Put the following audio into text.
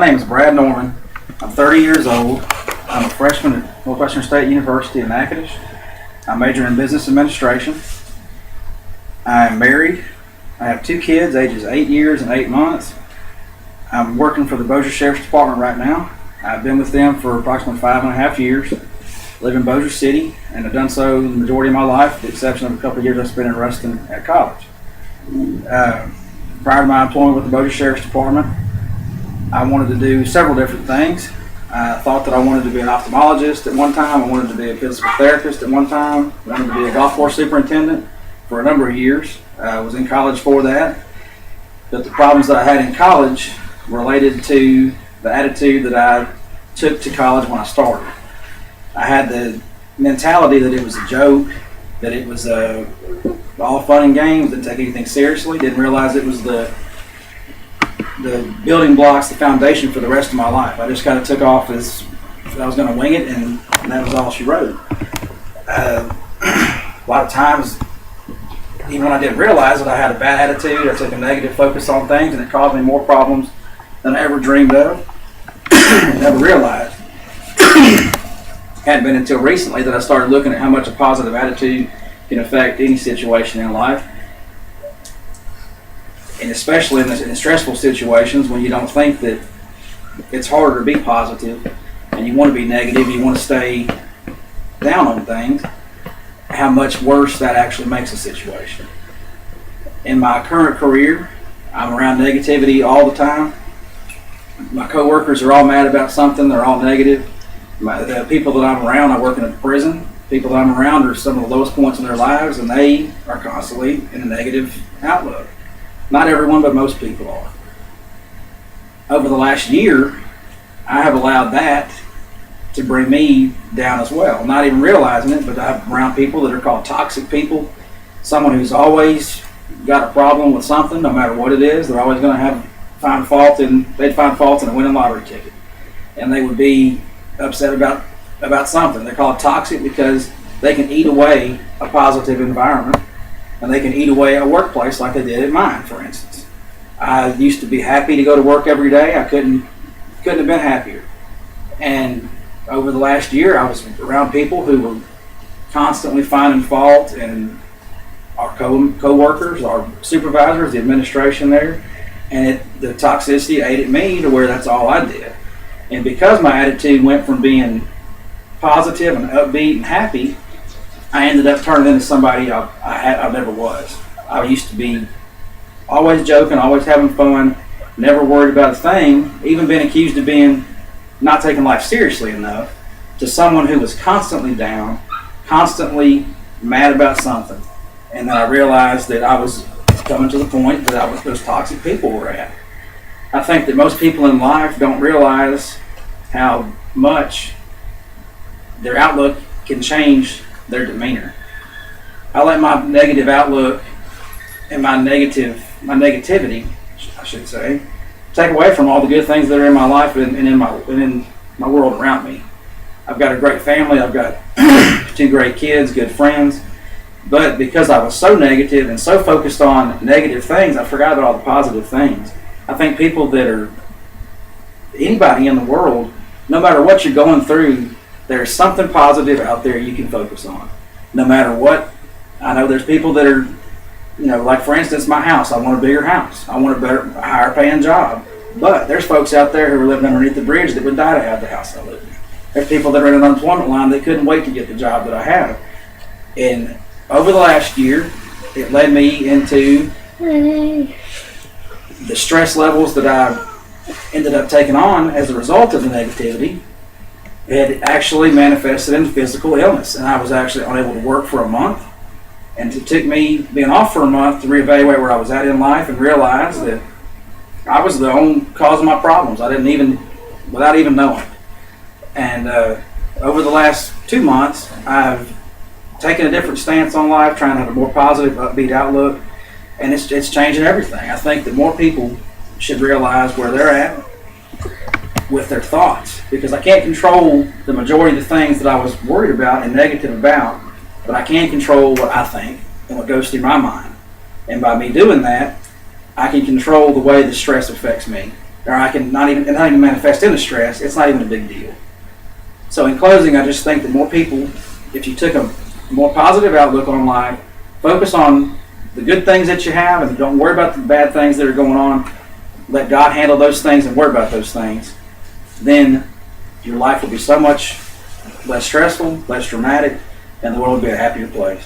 name is Brad Norman. I'm 30 years old. I'm a freshman at Northwestern State University in Natchitoches. I major in business administration. I am married. I have 2 kids, ages 8 years and 8 months. I'm working for the Bossier Sheriff's Department right now. I've been with them for approximately 5.5 years. Live in Bossier City, and I've done so the majority of my life, with the exception of a couple of years I spent in Ruston at college. Prior to my employment with the Bossier Sheriff's Department, I wanted to do several different things. I thought that I wanted to be an ophthalmologist at one time. I wanted to be a physical therapist at one time. I wanted to be a golf course superintendent for a number of years. I was in college for that. But the problems that I had in college related to the attitude that I took to college when I started. I had the mentality that it was a joke, that it was all fun and games, didn't take anything seriously, didn't realize it was the building blocks, the foundation for the rest of my life. I just kind of took off as I was going to wing it, and that was all she wrote. A lot of times, even when I didn't realize it, I had a bad attitude, I took a negative focus on things, and it caused me more problems than I ever dreamed of, never realized. It hadn't been until recently that I started looking at how much a positive attitude can affect any situation in life. And especially in stressful situations when you don't think that it's harder to be positive and you want to be negative, you want to stay down on things, how much worse that actually makes a situation. In my current career, I'm around negativity all the time. My coworkers are all mad about something, they're all negative. The people that I'm around, I work in a prison, people that I'm around are some of the lowest points in their lives, and they are constantly in a negative outlook. Not everyone, but most people are. Over the last year, I have allowed that to bring me down as well. Not even realizing it, but I'm around people that are called toxic people. Someone who's always got a problem with something, no matter what it is. They're always going to find fault in a winning lottery ticket. And they would be upset about something. They're called toxic because they can eat away a positive environment. And they can eat away a workplace like they did at mine, for instance. I used to be happy to go to work every day. I couldn't have been happier. And over the last year, I was around people who were constantly finding fault in our co-workers, our supervisors, the administration there. And the toxicity ate at me to where that's all I did. And because my attitude went from being positive and upbeat and happy, I ended up turning into somebody I never was. I used to be always joking, always having fun, never worried about a thing, even been accused of being not taking life seriously enough, to someone who was constantly down, constantly mad about something. And then I realized that I was coming to the point that those toxic people were at. I think that most people in life don't realize how much their outlook can change their demeanor. I let my negative outlook and my negativity, I should say, take away from all the good things that are in my life and in my world around me. I've got a great family. I've got 2 great kids, good friends. But because I was so negative and so focused on negative things, I forgot about all the positive things. I think anybody in the world, no matter what you're going through, there's something positive out there you can focus on. No matter what, I know there's people that are, like for instance, my house. I want a bigger house. I want a higher paying job. But there's folks out there who are living underneath the bridge that would die to have the house I live in. There's people that are in an unemployment line that couldn't wait to get the job that I have. And over the last year, it led me into the stress levels that I ended up taking on as a result of the negativity. It actually manifested in physical illness, and I was actually unable to work for a month. And it took me being off for a month to reevaluate where I was at in life and realize that I was the own cause of my problems. Without even knowing. And over the last 2 months, I've taken a different stance on life, trying to have a more positive, upbeat outlook, and it's changing everything. I think that more people should realize where they're at with their thoughts, because I can't control the majority of the things that I was worried about and negative about, but I can control what I think and what goes through my mind. And by me doing that, I can control the way the stress affects me. or I can not even manifest into stress, it's not even a big deal. So in closing, I just think that more people, if you took a more positive outlook on life, focus on the good things that you have and don't worry about the bad things that are going on, let God handle those things and worry about those things, then your life will be so much less stressful, less dramatic, and the world will be a happier place.